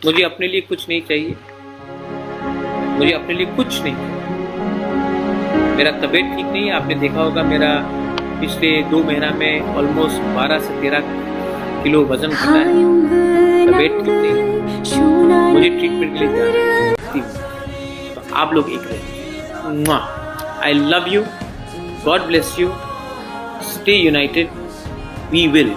मुझे अपने लिए कुछ नहीं चाहिए, मुझे अपने लिए कुछ नहीं चाहिए। मेरा तबीयत ठीक नहीं है, आपने देखा होगा मेरा पिछले 2 महीना में ऑलमोस्ट 12 से 13 किलो वजन घटा है। तबीयत ठीक नहीं है, मुझे ट्रीटमेंट के लिए जाना है। तो आप लोग एक रहे। I love you, God bless you, stay united, we will.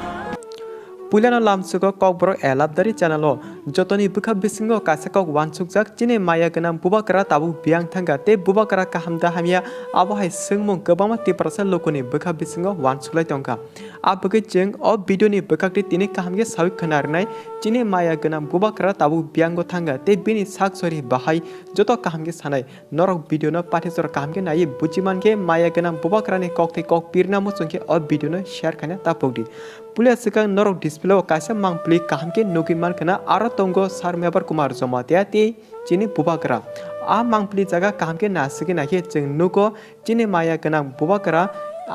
पुलियानो लामसुको कक बरक एलाबदारी चैनलो जतनी बुखा बिसिंगो कासे कक वानसुकजाक चिने माया गना बुबाकरा ताबु बियांग थांगा ते बुबाकरा काहामदा हामिया आबो हाय सिंगमुं गोबांमा तिप्रसा लोकोनि बुखा बिसिंगो वानसुकलाय तंका आबोगे जों अ भिडियोनि बुखाकति तिनि काहामगे सावि खोनारनाय चिने माया गना बुबाकरा ताबु बियांगो थांगा ते बिनि साकसरि बाहाय जतो काहामगे सानाय नरक भिडियोनो पाठेसर काहामगे नाय बुजिमानगे माया गना बुबाकरानि ककते कक पिरनामो संखे अ भिडियोनो शेयर खाना तापगदि पुलिया सिकां नरक डिस्प्ले कासे मांगप्ली काहामके नुगिमान खना आरो तंगो सारमेबर कुमार जमातिया ते चिनि बुबाकरा आ मांगप्ली जगह काहामके नासिगे नाखे जों नुगो चिनि माया गना बुबाकरा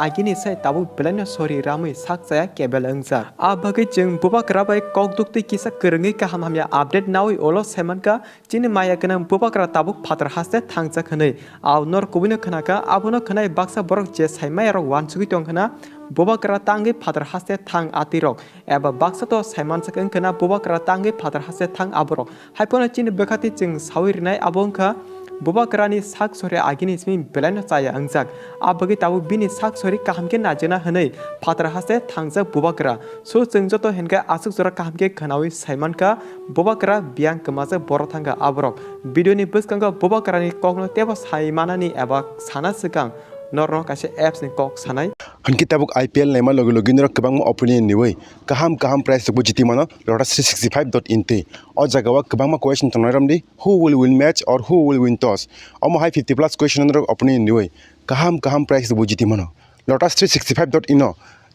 आगिनि साय ताबु बेलानो सरि रामै साकजाया केबेल अंजा आ बगै जों बुबाकरा बाय कक दुक्ति किसा करंगै काहाम हामिया अपडेट नावै ओलो सेमनका चिनि माया गना बुबाकरा ताबु फादर हासते थांजा खनै आव नर कुबिनो खनाका आबुनो खनाय बाक्सा बरक जे सायमाय रक वानसुगि तंखना बुबाकरा तांगे फादर हासते थां आतिरक एबा बाक्सा तो सायमान सकन खना बुबाकरा तांगे फादर हासते थां आबरक हायपनो चिनि बेखाति जों सावरिनाय आबंखा बुबाकरानि साकसरि आगिनि सिमि बेलानो चाया अंजाक आबगै ताबु बिनि साकसरि काहामके नाजना हनै फादर हासते थांजा बुबाकरा सो जों जतो हेनका आसुक जरा काहामके खनावि सायमानका बुबाकरा बियां कमाजा बर थांगा आबरक भिडियोनि बसकांगा बुबाकरानि ककनो तेबो सायमानानि एबा साना सिगां नरनो कासे एप्स नि कक सानाय हनकी ताबुक IPL नायमा लगे लगे नरक गोबां ओपिनियन निवै काहाम काहाम प्राइस बो जिति मानो lotus365.in ते अ जगावा गोबां क्वेश्चन तंनायरामदि हु विल विन मैच और हु विल विन टॉस अमो हाई 50+ क्वेश्चन नरक ओपिनियन निवै काहाम काहाम प्राइस बो जिति मानो lotus365.in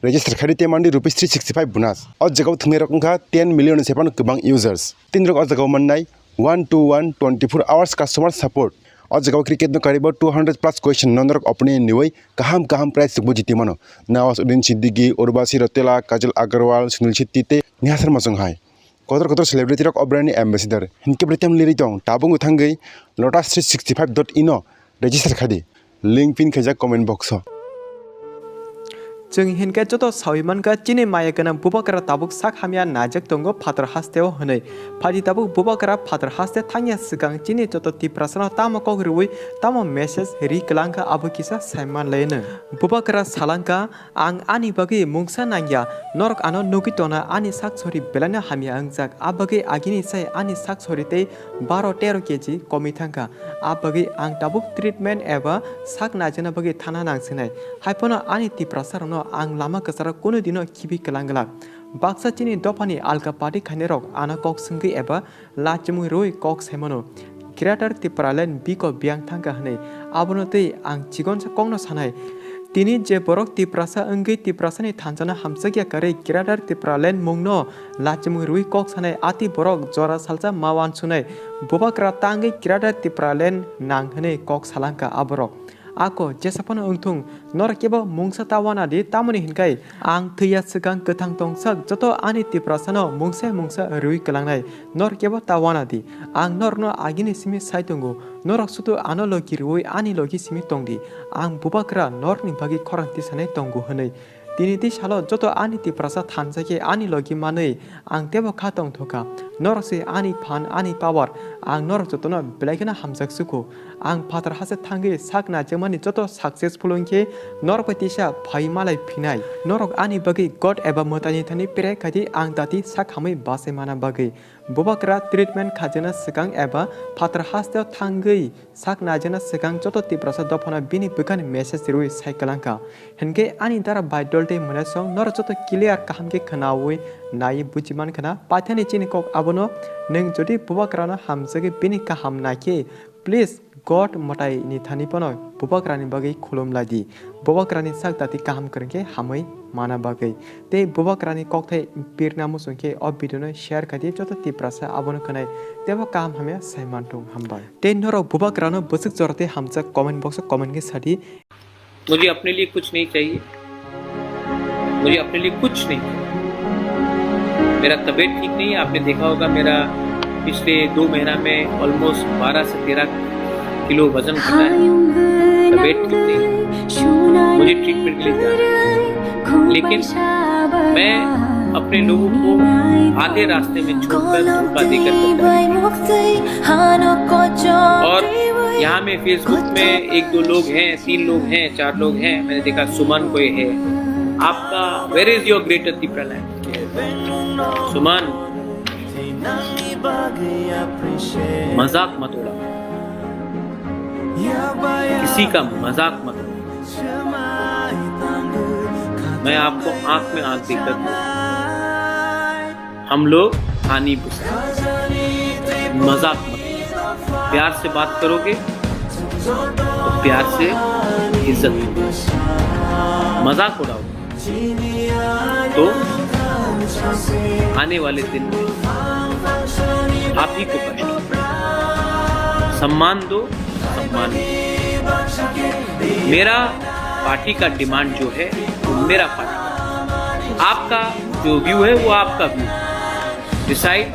रेजिस्टर खारिते मानदि ₹365 बोनास अ जगाव थंने रकंखा 10 मिलियन सेपान गोबां यूजर्स तीन रक अ जगाव मननाय 1-to-1 24 आवर्स कस्टमर सपोर्ट अ जगाव क्रिकेट न करीब 200+ क्वेश्चन नंदरक ओपिनियन निवै काहाम काहाम प्राइस बो जिति मानो नवाजुद्दीन सिद्दीकी उर्वशी रौतेला काजल अग्रवाल सुनील शेट्टी ते नेहा शर्मा संहाय कदर कदर सेलिब्रिटी रक अब्रानी एम्बेसडर हिनके ब्रिटेम लिरि दं ताबुंग थांगै lotus365.in रेजिस्टर खादि लिंक पिन खैजा कमेन्ट बक्स जों हिनके जतो साविमानका चिनि माया गना बुबाकरा ताबुक साक हामिया नाजक दंगो फादर हास्तेव हनै फादि ताबुक बुबाकरा फादर हास्ते थांया सिगां चिनि जतो तिप्रासना तामो कगरुइ तामो मेसेज रिकलांका आबुकिसा सायमान लेनो बुबाकरा सालांका आं आनि बगै मुंसा नांया नरक आनो नुगितोना आनि साकसरि बेलानो हामिया अंजाक आबगै आगिनि साय आनि साकसरि ते 12-13 केजि कमि थांका आबगै आं ताबुक ट्रिटमेंट एबा साक नाजना बगै थाना नांसिनाय हायपनो आनि तिप्रासरनो आं लामा कसारा कोनो दिनो खिबि कलांगला बाक्सा चिनि दफानि आलका पार्टी खानेरक आना कक संगि एबा लाचमु रोय कक सेमनो ग्रेटर तिप्रालेन बिको बियांग थांगा हनै आबनो तै आं चिगन सा कंनो सानाय तिनि जे बरक तिप्रासा अंगै तिप्रासानि थानजना हामसगिया करे ग्रेटर तिप्रालेन मुंगनो लाचमु रोय कक सानाय आति बरक जरा सालसा मावान सुनाय बुबाकरा तांगै ग्रेटर तिप्रालेन नांग हनै कक सालांका आबरक आको जेसापन उंथुं नरकेबो मुंसा तावाना दि तामुनि हिनकाय आं थैया सिगां गोथां तंसाक जतो आनि तिप्रासानो मुंसा रुइ कलांनाय नरकेबो तावाना दि आं नरनो आगिनि सिमि साइतंगो नरक सुतु आनो लगी रुइ आनि लगी सिमि तंदि आं बुबाकरा नरनि बागि खरांति सानाय तंगो हनै दिनै सालो जतो आनि तिप्रासा थानजाके आनि लगी मानै आं तेबो खातंग थोका नरसे आनि फान आनि पावर आं नरक जतनो बेलायगना हामजाक सुको आं फादर हासे थांगे साक नाजेमानि जतो सक्सेसफुल अंके नरपतिसा फाइमालाय फिनाय नरक आनि बगै गड एबा मोतानि थानि पेरे खादि आं दाति साखामै बासे माना बगै बुबाकरा ट्रिटमेंट खाजना सिगां एबा फादर हास्ते थांगै साक नाजना सिगां जतो तिप्रासा दफना बिनि बखान मेसेज रुइ साइकलांका हेनके आनि दारा बाइडलते मनेसं नर जतो क्लियर काहामके खनावै नाय बुजिमान खना पाथानि चिनिकक आबनो नों जदि बुबाकरानो हामजगे बिनि काहाम नाके प्लीज गड मटाई नि थानिपनो बुबाकरानि बगै खुलुमलादि बुबाकरानि साक दाति काहाम करके हामै माना बगै ते बुबाकरानि ककथै पिरनामु संके अ भिडियोनो शेयर खादि जतो तिप्रासा आबनो खनाय तेबो काम हामे सायमानटो हामबाय ते नरो बुबाकरानो बसक जरते हामजा कमेंट बॉक्स कमेंट के साथी मुझे अपने लिए कुछ नहीं चाहिए, मुझे अपने लिए कुछ नहीं चाहिए। मेरा तबीयत ठीक नहीं है, आपने देखा होगा मेरा पिछले 2 महीना में ऑलमोस्ट 12 से 13 किलो वजन घटा है, तबीयत ठीक नहीं है, मुझे ट्रीटमेंट के लिए जाना है। लेकिन मैं अपने लोगों को आधे रास्ते में छोड़कर धोखा देकर और यहाँ में फेसबुक में 1-2 लोग हैं, 3 लोग हैं, 4 लोग हैं, मैंने देखा सुमन कोई है, आपका वेयर इज योर ग्रेट अति प्रलय? सुमन, मजाक मत उड़ाओ, किसी का मजाक मत उड़ाओ। मैं आपको आंख में आंख देकर हम लोग हानि बुझाएं, मजाक मत करो। प्यार से बात करोगे तो प्यार से इज्जत मिलेगी, मजाक उड़ाओगे तो आने वाले दिन में आप ही को कष्ट होगा। सम्मान दो, सम्मान दो। मेरा पार्टी का डिमांड जो है वो मेरा पार्टी, आपका जो व्यू है वो आपका व्यू। डिसाइड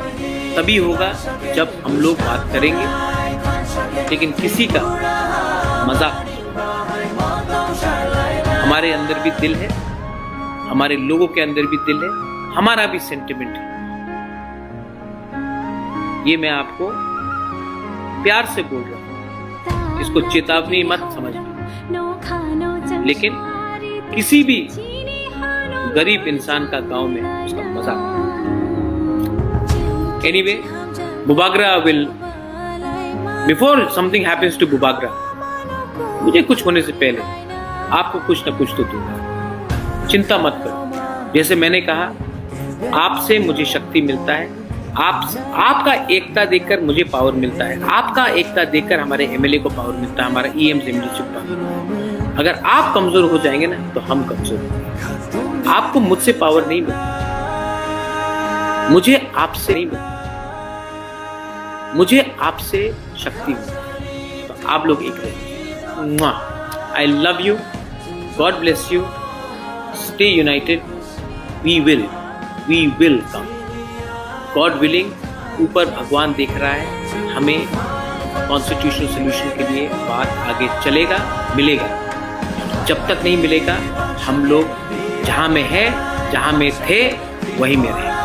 तभी होगा जब हम लोग बात करेंगे, लेकिन किसी का मजाक। हमारे अंदर भी दिल है, हमारे लोगों के अंदर भी दिल है, हमारा भी सेंटिमेंट है। ये मैं आपको प्यार से बोल रहा हूं, इसको चेतावनी मत समझना। लेकिन किसी भी गरीब इंसान का गांव में उसका मजाक। एनीवे, बुबागरा will, before something happens to बुबागरा, मुझे कुछ होने से पहले आपको कुछ ना कुछ तो दूंगा, चिंता मत करो। जैसे मैंने कहा, आपसे मुझे शक्ति मिलता है, आपका एकता देखकर मुझे पावर मिलता है, आपका एकता देखकर हमारे एमएलए को पावर मिलता है, हमारा ईएम मेंबरशिप पावर। अगर आप कमजोर हो जाएंगे ना तो हम कमजोर होंगे। आपको मुझसे पावर नहीं मिलती, मुझे आपसे नहीं मिलती, मुझे आपसे शक्ति मिलती। तो आप लोग एक रहिए। I love you, God bless you, stay united, we will come, God willing. ऊपर भगवान देख रहा है, हमें कॉन्स्टिट्यूशनल सोल्यूशन के लिए बात आगे चलेगा, मिलेगा। जब तक नहीं मिलेगा, हम लोग जहां में है, जहां में थे, वहीं में रहेंगे।